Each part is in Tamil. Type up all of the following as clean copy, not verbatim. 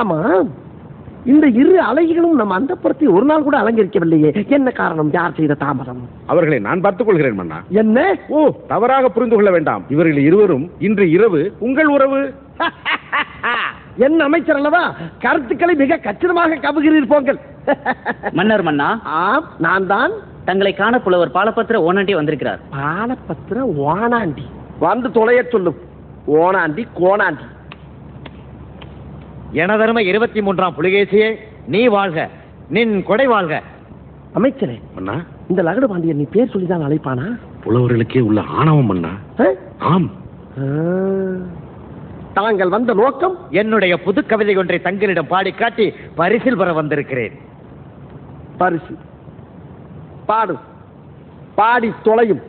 ஆமா, இந்த இரு அழகிகளும் நம்ம அந்தப்புறத்தை ஒரு நாள் கூட அலங்கரிக்கவில்லையே, என்ன காரணம்? யார் செய்த தாமதம்? அவர்களை நான் பார்த்துக் கொள்கிறேன் மன்னா. என்ன? ஓ, தவறாக புரிந்து கொள்ள வேண்டாம். இவர்கள் இருவரும் இன்று இரவு உங்கள் உறவு. என்ன அமைச்சர் அல்லவா, கருத்துக்களை மிக கச்சிதமாக கவுகிறீர் போங்கள். மன்னர் மன்னா. ஆம், நான் தான். தங்களை காண புலவர் பாலபத்திர ஓனாண்டி வந்திருக்கிறார். பாலபத்திர ஓனாண்டி வந்து தொலைய சொல்லும். ஓனாண்டி கோணாண்டி. எனதருமை 23ஆம் புலிகேசியே, நீ வாழ்க, நின் கொடை வாழ்க. அமைச்சரே, மன்னா, இந்த லகடு பாண்டியன் நீ பேர் சொல்லிதான் அழைப்பானா? புலவர்களுக்கே உள்ள ஆணவம் மன்னா. ஆம். தாங்கள் வந்த நோக்கம்? என்னுடைய புது கவிதை ஒன்றை தங்களிடம் பாடி காட்டி பரிசில் பெற வந்திருக்கிறேன். பரிசு பாடு, பாடி தொலையும்.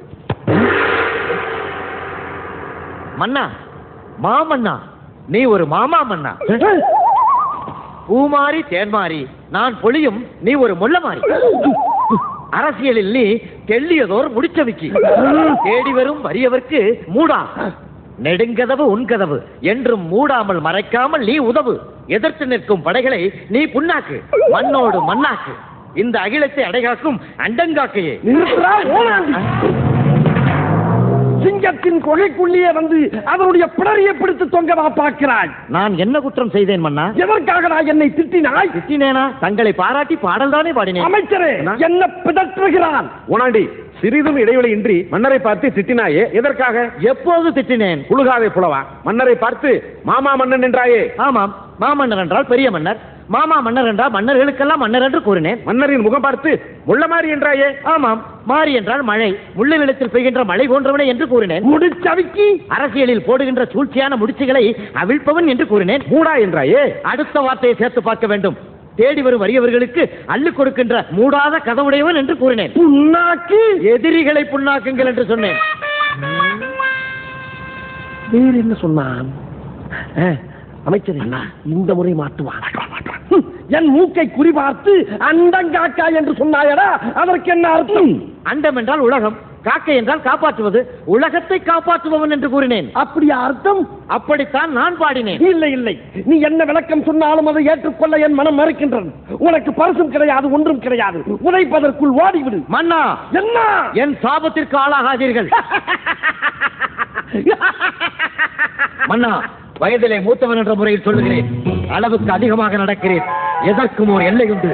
மன்னா, மாமன்னா, நீ ஒரு மாமா மன்னா. பூமாரி தேன்மாரி, நான் பொழியும், நீ ஒரு முள்ளமாரி. அரசியலில் நீ தெள்ளியதோர் முடிச்சவிக்கி, தேடி வரும் வறியவர்க்கு மூடா, நெடுங்கதவு உன்கதவு என்றும் மூடாமல் மறைக்காமல் நீ உதவு. எதிர்த்து நிற்கும் படைகளை நீ புண்ணாக்கு, மண்ணோடு மண்ணாக்கு. இந்த அகிலத்தை அடைகாக்கும் அண்டங்காக்கையே. சிங்கத்தின் கொகைக்குள்ளேயே வந்து அதனுடைய பிடரியை பிடித்து தொங்கவா பார்க்கிறாய்? நான் என்ன குற்றம் செய்தேன் மன்னா? எதற்காக நான் என்னை திட்டினாய்? திட்டினேனா? தங்களை பாராட்டி பாடல் தானே பாடினேன். அமைச்சரே, என்ன பிதற்றுகிறான்? ஓனாண்டி, சிறிதும் இடைவெளி இன்றி மன்னரை பார்த்து திட்டினாயே, எதற்காக? எப்போது திட்டினேன்? புழுகாதே புலவா, மன்னரை பார்த்து மாமா மன்னன் என்றாயே. ஆமாம், மாமன்னர் என்றால் பெரிய மன்னர், மாமா மன்னர் என்றால் மன்னர்களுக்கெல்லாம் மன்னர் என்று கூறினேன். மன்னரின் முகம் பார்த்து முள்ளமாரி என்றாயே. ஆமாம், மாறி என்றால் மழை, முள்ளு நிலத்தில் பெய்கின்ற மழை போன்றவனே என்று கூறினேன். முடிச்சவிக்கி அரசியலில் போடுகின்ற சூழ்ச்சியான முடிச்சுகளை அவிழ்ப்பவன் என்று கூறினேன். மூடா என்றாயே. அடுத்த வார்த்தையை சேர்த்து பார்க்க வேண்டும். தேடி வரும் வறியவர்களுக்கு அள்ளி கொடுக்கின்ற மூடாத கதவுடையவன் என்று கூறினேன். புண்ணாக்கு, எதிரிகளை புண்ணாக்குங்கள் என்று சொன்னேன். வேறு என்ன சொன்னான்? அமைச்சரே, இந்த முறை மாட்டுவான். என் மூக்கை குறிபார்த்து அண்டங்காக்கா என்று சொன்னாயடா, அதற்கு என்ன அர்த்தம்? அண்டம் என்றால் உலகம், காக்கை என்றால் காப்பாற்றுவது, உலகத்தை காப்பாற்றுபவன் என்று கூறினேன். அப்படியா அர்த்தம்? அப்படித்தான் நான் பாடினேன். இல்லை இல்லை, நீ என்ன விளக்கம் சொன்னாலும் அதை ஏற்றுக்கொள்ள என் மனம் மறுக்கின்றது. உனக்கு பரிசும் கிடையாது, ஒன்றும் கிடையாது. உதைப்பதற்குள் ஓடிவிடு. மன்னா, என்ன? என் சாபத்திற்கு ஆளாகாதீர்கள். மன்னா, வயதிலே மூத்தவன் என்ற முறையில் சொல்லுகிறேன், அளவுக்கு அதிகமாக நடக்கிறேன். எதற்கும் ஒரு எல்லை உண்டு.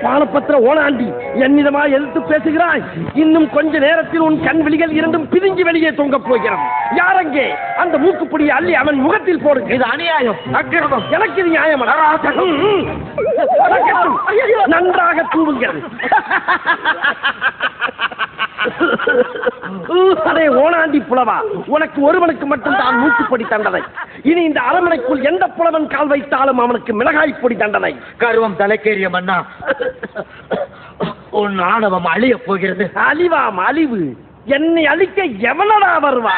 பாலபத்திர ஓனாண்டி, என்னிடமா எதிர்த்து பேசுகிறாய்? இன்னும் கொஞ்ச நேரத்தில் உன் கண் விழிகள் இரண்டும் பிரிஞ்சு வெளியே தொங்க போகிறது. யாரங்கே? அந்த மூக்குப்பிடியை அள்ளி அவன் முகத்தில் போடு. இது அநியாயம், அக்கிரமம். எனக்கு இது நியாயம். நன்றாக தூவுங்கள். அதே ஓனாண்டி புலவா, உனக்கு ஒருவனுக்கு மட்டும் தான் மூக்குப்பொடி தண்டனை. இனி இந்த அரண்மனைக்குள் எந்த புலவன் கால் வைத்தாலும் அவனுக்கு மிளகாய் பொடி தண்டனை. கருவம் தலைக்கேறிய மன்னா, உன் ஆணவம் அழிய போகிறது. அழிவாம் அழிவு? என்னை அழிக்க எவனடா வருவா?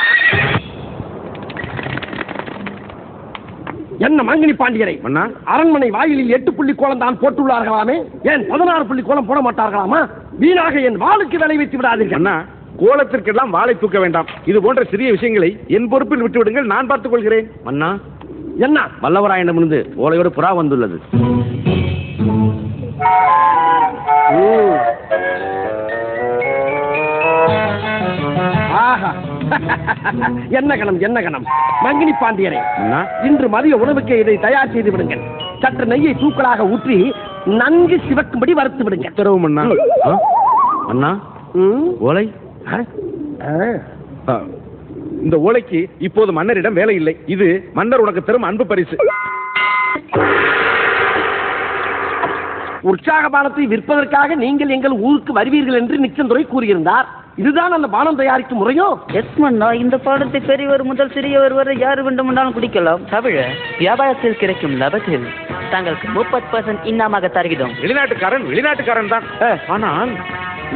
என்ன மங்கினி பாண்டியரை, மன்னா, அரண்மனை வாயிலில் 8 புள்ளி கோலம் தான் போட்டுள்ளார்களாமே, ஏன் 16 புள்ளி கோலம் போட மாட்டார்களாமா? வீணாக என் வாளுக்கு விலை வைத்து விடாதீர்கள். அண்ணா, கோலத்திற்கெல்லாம் வாளை தூக்க வேண்டாம். இது போன்ற சிறிய விஷயங்களை என் பொறுப்பில் விட்டு விடுங்கள், நான் பார்த்துக் கொள்கிறேன். மன்னா, என்ன? வல்லவராயனிடமிருந்து ஓலையோடு புறா வந்துள்ளது. ஆஹா, என்ன கணம், என்ன கணம். மங்கினி பாண்டியரே, அண்ணா, இன்று மதிய உணவுக்கு இதை தயார் செய்து விடுங்கள். சற்று நெய்யை தூக்கலாக ஊற்றி நன்கு சிவக்கும்படி வறுத்து விடுங்கள். உத்தரவு மன்னா. அண்ணா, ஓலை. இந்த ஓலைக்கு இப்போது மன்னரிடம் வேலை இல்லை. இது மன்னர் உனக்கு தரும் அன்பு பரிசு. உற்சாக பானத்தை விற்பதற்காக நீங்கள் எங்கள் ஊருக்கு வருவீர்கள் என்று நிச்சந்துரை கூறியிருந்தார். இதுதான் அந்த பானம் தயாரிக்கும் முறையோ? எஸ் மன்னா, இந்த பாடத்தை பெரியவர் முதல் சிறியவர் வரை யார் வேண்டுமென்றாலும் குடிக்கலாம். தவிர வியாபாரத்தில் கிடைக்கும் லாபத்தில் தங்களுக்கு 30% இன்னமாக தருகிறோம். வெளிநாட்டுக்காரன் தான். ஆனால்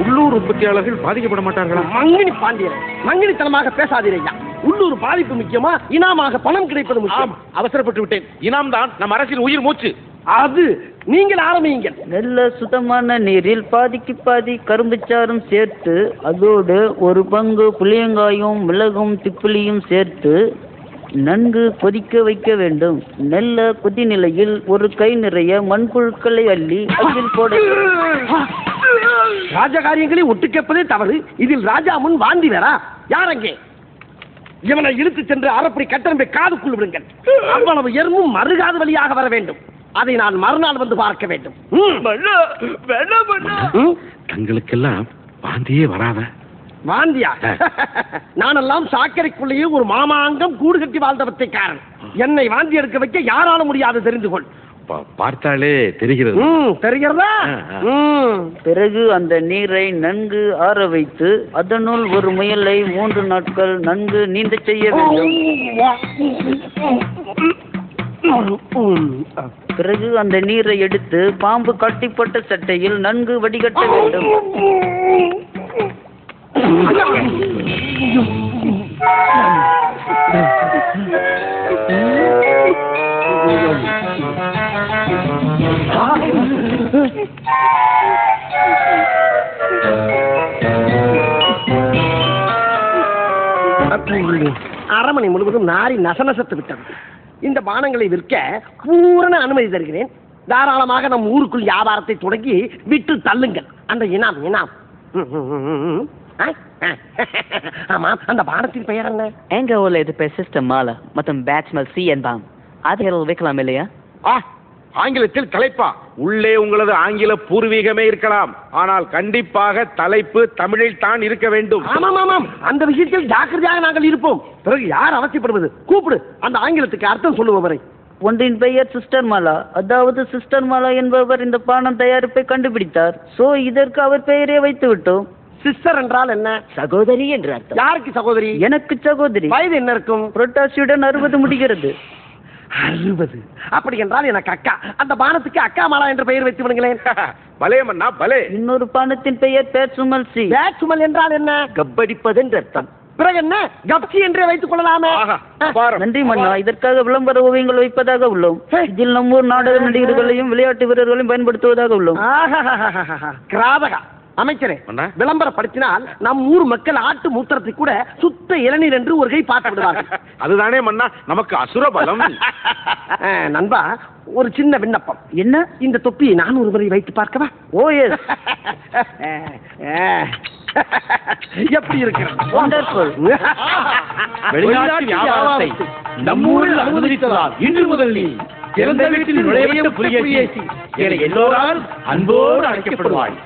உள்ளூர் உற்பத்தியாளர்கள் பாதிக்கப்பட மாட்டார்களா? மங்கினி பாண்டியர், மங்கினித்தனமாக பேசாதீரையா. உள்ளூர் பாதிப்பு முக்கியமா, இனாமாக பணம் கிடைப்பது முக்கியம்? அவசரப்பட்டு விட்டேன். இனாம் தான் நம் அரசின் உயிர் மூச்சு. அது நீங்கள் ஆரம்பியுங்கள். நல்ல சுத்தமான நீரில் பாதிக்கு பாதி கரும்புச்சாரும் சேர்த்து, அதோடு 1 பங்கு புளியங்காயும் மிளகும் திப்பிலியும் சேர்த்து நன்கு கொதிக்க வைக்க வேண்டும். நல்ல கொதிநிலையில் ஒரு கை நிறைய மண்புழுக்களை அள்ளி அதில் போட ராஜகாரியங்களை ஒட்டு கேட்பதே தவறு. இதில் ராஜா முன் வாந்தி வேறா? யாரங்கே? இவனை இழுத்து சென்று அரைப்படி கட்டணத்தை காதுக்குள் விடுங்கள். அவ்வளவு எறும்பும் மறுகாது வழியாக வர வேண்டும். அதை நான் மறுநாள் வந்து பார்க்க வேண்டும். தங்களுக்கெல்லாம் வாந்தியே வராத. வாந்தியா? நானெல்லாம் சாக்கரைக்குள்ளேயே ஒரு மாமாங்கம் கூடு கட்டி வாழ்ந்தவத்தை காரணம். என்னை வாந்தி எடுக்க வைக்க யாரால முடியாது, தெரிந்து கொள். பார்த்தாலே தெரிகிறது. தெரிகிறதா? பிறகு அந்த நீரை நன்கு ஆற வைத்து அதனுள் ஒரு முயலை 3 நாட்கள் நன்கு நீந்த செய்ய வேண்டும். பிறகு அந்த நீரை எடுத்து பாம்பு கட்டிப்பட்ட சட்டையில் நன்கு வடிகட்ட வேண்டும். அரமனை முழுவதும் நாரி நசநசத்து விட்டது. இந்த பானங்களை விற்க பூரண அனுமதி தருகிறேன். தாராளமாக நம் ஊருக்குள் வியாபாரத்தை தொடங்கி விட்டு தள்ளுங்கள். அந்த இனாம் இனாம். ஆமா, அந்த பானத்தின் பெயர் என்ன? எங்க ஊர்ல இது பேர் சிஸ்டம் மாலா மற்றும் பேட்ஸ்மல் சி என்பாம். அதை வைக்கலாம் இல்லையா? ஆங்கிலத்தில் தலைப்பா? உள்ளே உங்களது ஆங்கில பூர்வீகமே இருக்கலாம், ஆனால் கண்டிப்பாக தலைப்பு தமிழில் தான் இருக்க வேண்டும். ஆமாம் ஆமாம், அந்த விஷயத்தில் ஜாக்கிரதையாக நாங்கள் இருப்போம். பிறகு யார் அவசியப்படுவது? கூப்பிடு, அந்த ஆங்கிலத்துக்கு அர்த்தம் சொல்லுவோம் வரை. ஒன்றின் பெயர் சிஸ்டர் மாலா. அதாவது சிஸ்டர் மாலா என்பவர் இந்த பானம் தயாரிப்பை கண்டுபிடித்தார். சோ இதற்கு அவர் பெயரே வைத்து விட்டோம். சிஸ்டர் என்றால் என்ன? சகோதரி என்று அர்த்தம். யாருக்கு சகோதரி? எனக்கு சகோதரி. வயது என்ன இருக்கும்? புரட்டாசியுடன் 60 முடிகிறது. 60? அப்படி என்றால் எனக்கு அக்கா. அந்த பானத்துக்கு அக்கா மாலா என்ற பெயர் வைத்து விடுங்களேன். பலே மன்னா பலே. இன்னொரு பானத்தின் பெயர் பேட்சுமல் சி. பேட்சுமல் என்றால் என்ன? கப்படிப்பது என்று அர்த்தம். பிறகு என்ன? கப்சி என்றே வைத்துக் கொள்ளலாமே. நன்றி மன்னா, இதற்காக விளம்பர ஓவியங்கள் வைப்பதாக உள்ளோம். இதில் நம்ம ஊர் நாடக நடிகர்களையும் விளையாட்டு வீரர்களையும் பயன்படுத்துவதாக உள்ளோம். கிராதகா அமைச்சரே, விளம்பரப்படுத்தினால் நம் ஊர் மக்கள் ஆட்டு மூத்திரத்தை கூட சுத்த இளநீர் என்று ஒரு கை பார்த்து விடுவார்கள். அதுதானே மன்னா நமக்கு அசுர பலம். நண்பா, ஒரு சின்ன விண்ணப்பம். என்ன? இந்த தொப்பியை நான் ஒரு முறை வைத்து பார்க்கவா? ஓ எஸ். எப்படி இருக்கிறது? வண்டர்ஃபுல். வெளிநாட்டு வியாபாரத்தை நம்மூரில் அனுமதித்ததால் இன்று முதல் நீ திறந்த வீட்டில் நுழைய புலிகேசி என எல்லோரால் அன்போடு அழைக்கப்படுவாய்.